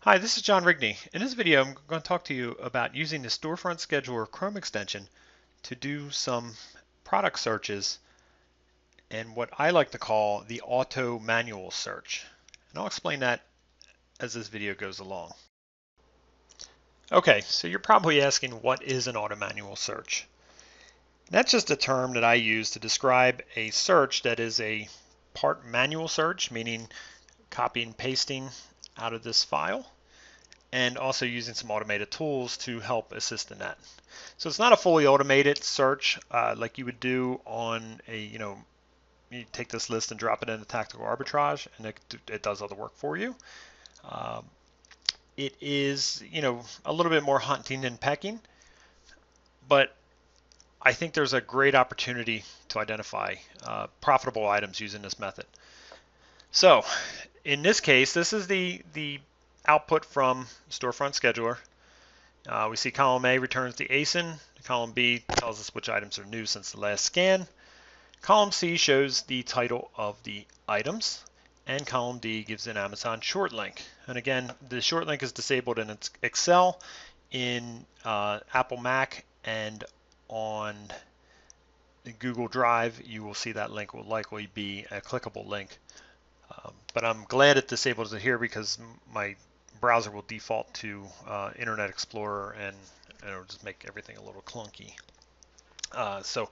Hi, this is John Rigney. In this video, I'm going to talk to you about using the Storefront Scheduler Chrome extension to do some product searches and what I like to call the auto manual search. And I'll explain that as this video goes along. Okay, so you're probably asking, what is an auto manual search? That's just a term that I use to describe a search that is a part manual search, meaning copying and pasting out of this file, and also using some automated tools to help assist in that. So it's not a fully automated search like you would do on a, you take this list and drop it into tactical arbitrage and it does all the work for you. Um, it is, a little bit more hunting and pecking, but I think there's a great opportunity to identify profitable items using this method. So in this case, this is the output from Storefront Scheduler. We see column A returns the ASIN. Column B tells us which items are new since the last scan. Column C shows the title of the items. And column D gives an Amazon short link. And again, the short link is disabled in Excel, in Apple Mac, and on Google Drive. You will see that link will likely be a clickable link. But I'm glad it disables it here because my browser will default to Internet Explorer and it'll just make everything a little clunky. So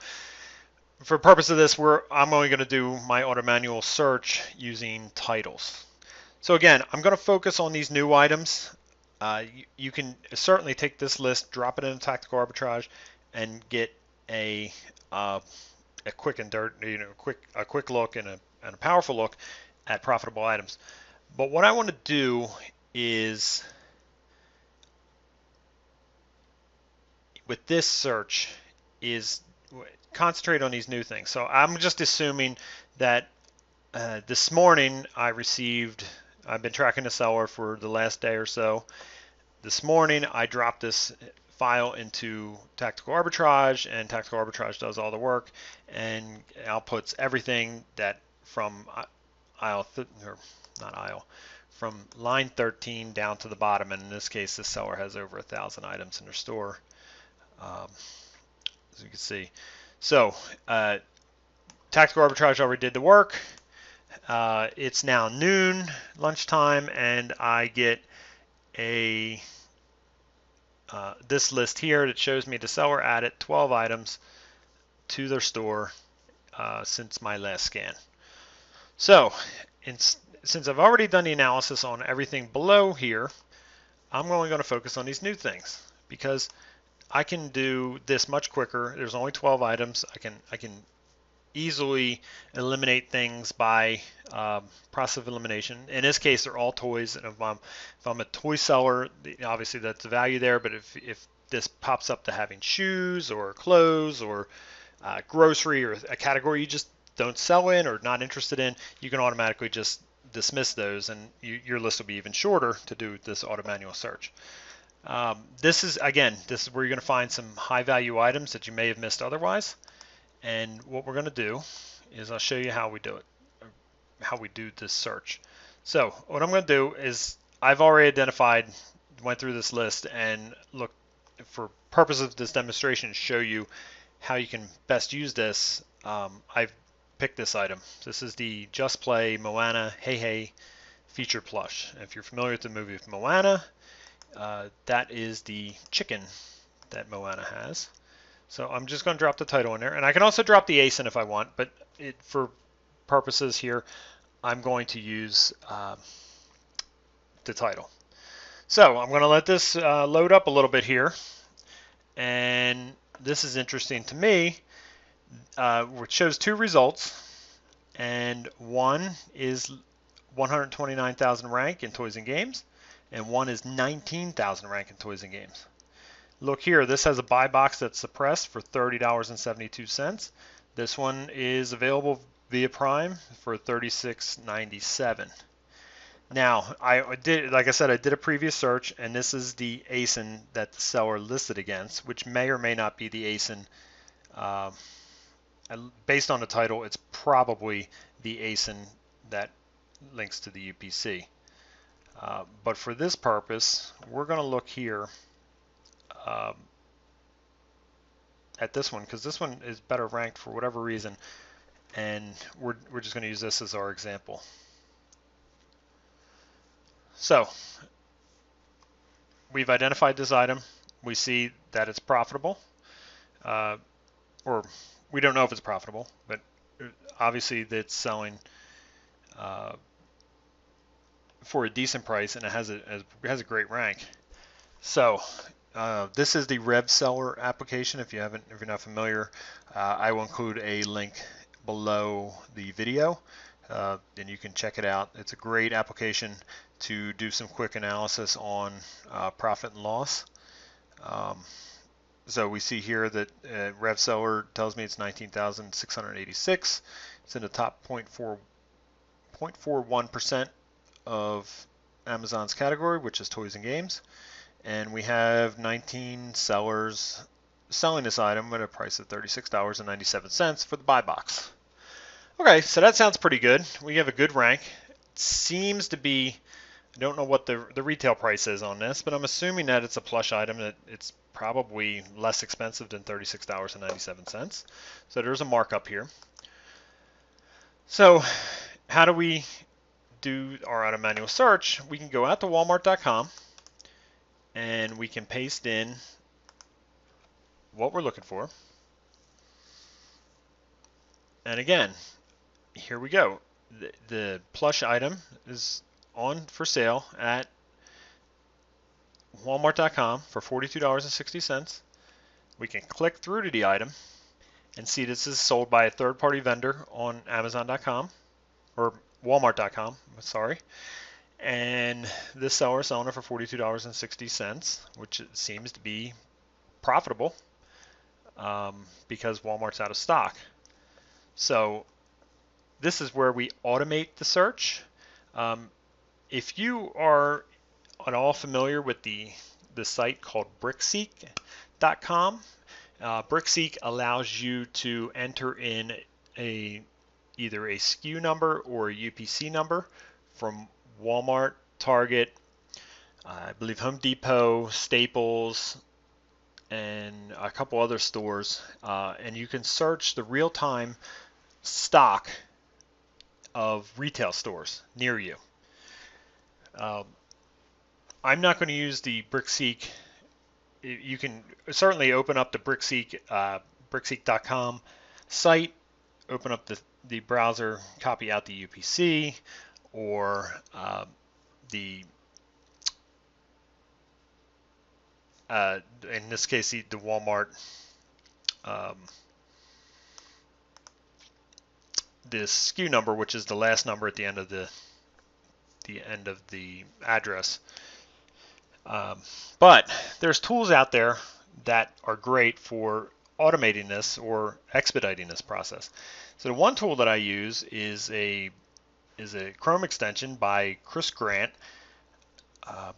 for the purpose of this, I'm only going to do my auto manual search using titles. So again, I'm going to focus on these new items. You can certainly take this list, drop it into tactical arbitrage, and get a quick and a quick look and a powerful look at profitable items. But what I want to do is, with this search, is concentrate on these new things. So I'm just assuming that this morning I've been tracking the seller for the last day or so. This morning I dropped this file into tactical arbitrage, and tactical arbitrage does all the work and outputs everything that from from line 13 down to the bottom, and in this case this seller has over 1,000 items in their store, as you can see. So tactical arbitrage already did the work. It's now noon, lunchtime, and I get this list here that shows me the seller added 12 items to their store since my last scan. So since I've already done the analysis on everything below here, I'm only going to focus on these new things because I can do this much quicker. There's only 12 items. I can easily eliminate things by process of elimination. In this case, they're all toys, and if I'm a toy seller, obviously that's the value there. But if this pops up to having shoes or clothes or grocery or a category you just don't sell in or not interested in, you can automatically just dismiss those, and your list will be even shorter to do this auto manual search. This is where you're going to find some high value items that you may have missed otherwise. And what we're going to do is I'll show you how we do it, how we do this search. So what I'm going to do is I've already went through this list and look, for purposes of this demonstration, show you how you can best use this. I've picked this item. This is the Just Play Moana Hey Hey feature plush. If you're familiar with the movie of Moana, that is the chicken that Moana has. So I'm just going to drop the title in there, and I can also drop the ASIN if I want, but for purposes here, I'm going to use the title. So I'm going to let this load up a little bit here, and this is interesting to me, which shows two results, and one is 129,000 rank in Toys and Games, and one is 19,000 rank in Toys and Games. Look here, this has a buy box that's suppressed for $30.72. This one is available via Prime for $36.97. Now, like I said, I did a previous search, and this is the ASIN that the seller listed against, which may or may not be the ASIN. Based on the title, it's probably the ASIN that links to the UPC. But for this purpose, we're going to look here um, at this one, because this one is better ranked for whatever reason, and we're just going to use this as our example. So we've identified this item. We see that it's profitable, or we don't know if it's profitable, but obviously it's selling for a decent price, and it has a great rank. So this is the Rev Seller application. If you're not familiar, I will include a link below the video, and you can check it out. It's a great application to do some quick analysis on profit and loss. So we see here that Rev Seller tells me it's 19,686. It's in the top 0.41% of Amazon's category, which is toys and games. And we have 19 sellers selling this item at a price of $36.97 for the buy box. Okay, so that sounds pretty good. We have a good rank. It seems to be, I don't know what the retail price is on this, but I'm assuming that it's a plush item, that it's probably less expensive than $36.97. So there's a markup here. So how do we do our auto manual search? We can go out to walmart.com and we can paste in what we're looking for. And again, here we go. The plush item is on for sale at walmart.com for $42.60. We can click through to the item and see this is sold by a third-party vendor on amazon.com or walmart.com, sorry. And this seller is selling it for $42.60, which seems to be profitable because Walmart's out of stock. So this is where we automate the search. If you are at all familiar with the site called brickseek.com, Brickseek allows you to enter in either a SKU number or a UPC number from Walmart, Target, I believe Home Depot, Staples, and a couple other stores, and you can search the real-time stock of retail stores near you. I'm not going to use the Brickseek. You can certainly open up the Brickseek.com site, open up the browser, copy out the UPC, or in this case the Walmart this SKU number, which is the last number at the end of the address. But there's tools out there that are great for automating this or expediting this process. So the one tool that I use is a Chrome extension by Chris Grant.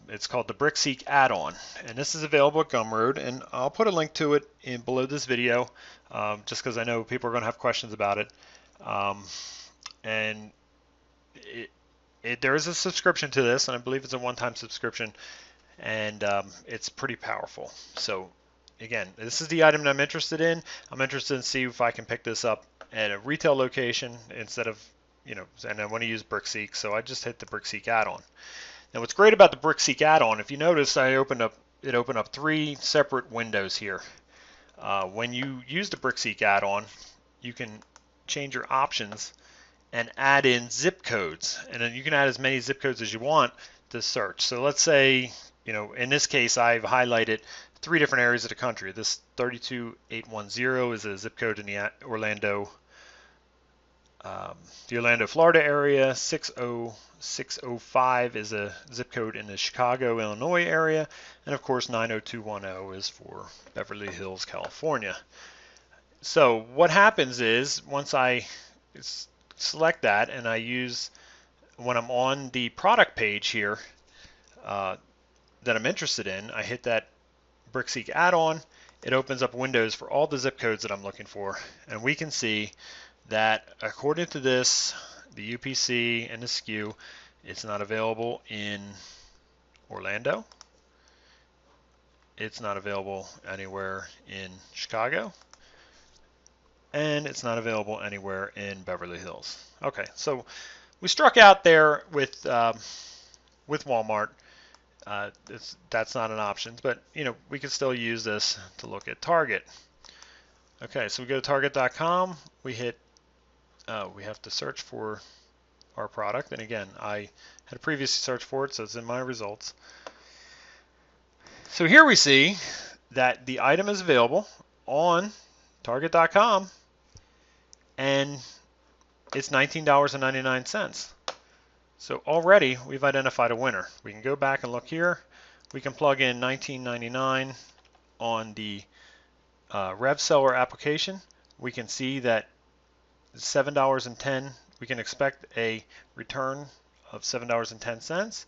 It's called the Brickseek add-on, and this is available at Gumroad, and I'll put a link to it below this video, just because I know people are going to have questions about it. And there is a subscription to this, and I believe it's a one-time subscription, and it's pretty powerful. So again, this is the item that I'm interested in. I'm interested in see if I can pick this up at a retail location instead of, and I want to use Brickseek, so I just hit the Brickseek add-on. Now what's great about the Brickseek add-on, if you notice, it opened up 3 separate windows here. When you use the Brickseek add-on, you can change your options and add in zip codes, and then you can add as many zip codes as you want to search. So let's say, in this case, I've highlighted 3 different areas of the country. This 32810 is a zip code in the Orlando, Florida area. 60605 is a zip code in the Chicago, Illinois area, and of course 90210 is for Beverly Hills, California. So what happens is once I select that and I use, when I'm on the product page here that I'm interested in, I hit that Brickseek add-on, it opens up windows for all the zip codes that I'm looking for, and we can see that according to this, the UPC and the SKU It's not available in Orlando. It's not available anywhere in Chicago. And it's not available anywhere in Beverly Hills. Okay, so we struck out there with Walmart. That's not an option, but we can still use this to look at Target. Okay, so we go to Target.com. We hit. We have to search for our product, and again, I had previously searched for it, so it's in my results. So here we see that the item is available on Target.com, and it's $19.99. So already we've identified a winner. We can go back and look here. We can plug in $19.99 on the Rev Seller application. We can see that $7.10. We can expect a return of $7.10,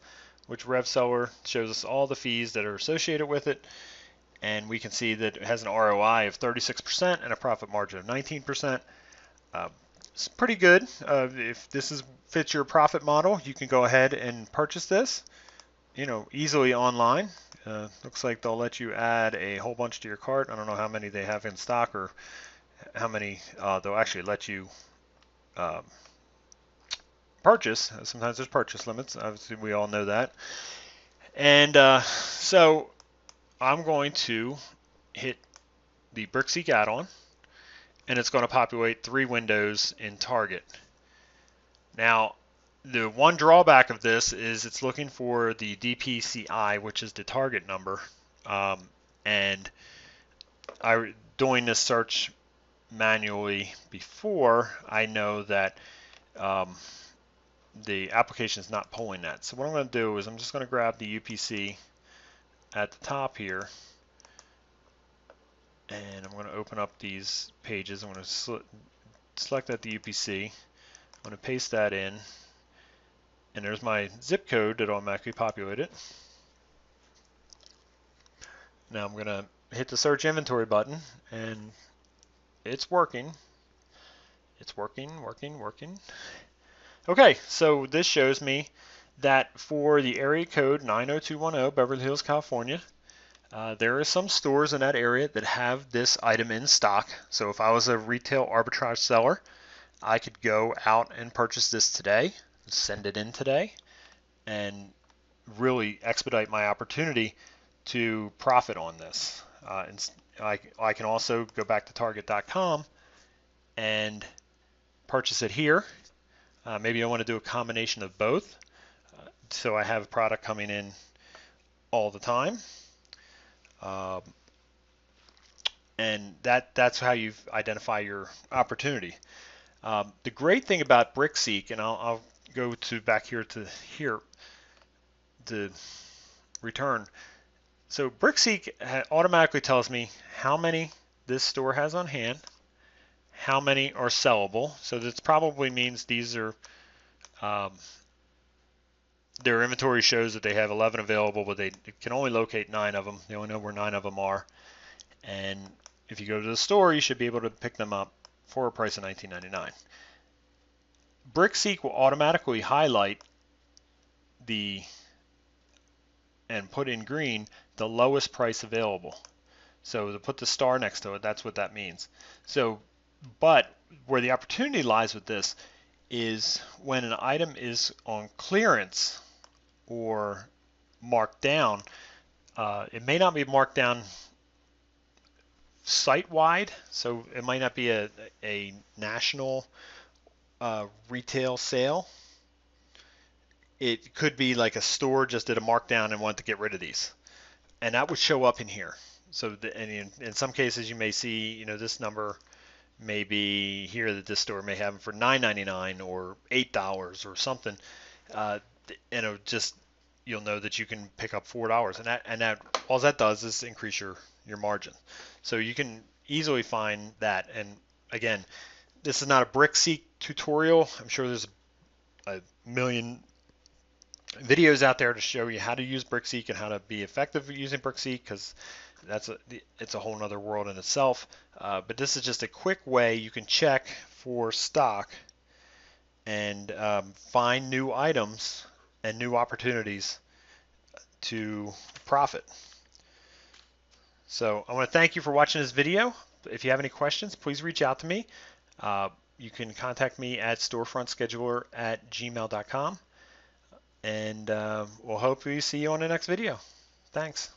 which Rev Seller shows us all the fees that are associated with it, and we can see that it has an ROI of 36% and a profit margin of 19%. It's pretty good. If this fits your profit model, you can go ahead and purchase this, easily online. Looks like they'll let you add a whole bunch to your cart. I don't know how many they have in stock or how many they'll actually let you purchase. Sometimes there's purchase limits. Obviously, we all know that. And so I'm going to hit the BrickSeek add-on, and it's going to populate 3 windows in Target. Now, the one drawback of this is it's looking for the DPCI, which is the target number, and doing this search manually before, I know that the application is not pulling that. So what I'm going to do is I'm just going to grab the UPC at the top here, and I'm going to open up these pages. I'm going to select that the UPC. I'm going to paste that in, and there's my zip code that automatically populated. Now I'm going to hit the search inventory button, and it's working. It's working. Okay, so this shows me that for the area code 90210, Beverly Hills, California, there are some stores in that area that have this item in stock. So if I was a retail arbitrage seller, I could go out and purchase this today, send it in today, and really expedite my opportunity to profit on this. And I can also go back to Target.com and purchase it here. Maybe I want to do a combination of both, so I have a product coming in all the time. And that's how you identify your opportunity. The great thing about BrickSeek, and I'll go back here to the return. So BrickSeek automatically tells me how many this store has on hand, how many are sellable. So this probably means these are their inventory shows that they have 11 available, but they can only locate 9 of them. They only know where 9 of them are. And if you go to the store, you should be able to pick them up for a price of $19.99. BrickSeek will automatically highlight and put in green the lowest price available. So to put the star next to it, that's what that means. So, but where the opportunity lies with this is when an item is on clearance or marked down, it may not be marked down site-wide, so it might not be a national retail sale. It could be like a store just did a markdown and wanted to get rid of these, and that would show up in here. So and in some cases you may see, this number may be here that this store may have them for $9.99 or $8 or something, and you'll know that you can pick up $4, and that all that does is increase your margin. So you can easily find that. And again, this is not a BrickSeek tutorial. I'm sure there's a million videos out there to show you how to use BrickSeek and how to be effective using BrickSeek, because it's a whole nother world in itself. But this is just a quick way you can check for stock and find new items and new opportunities to profit. So I want to thank you for watching this video. If you have any questions, please reach out to me. You can contact me at storefrontscheduler@gmail.com, and we'll hopefully see you on the next video. Thanks.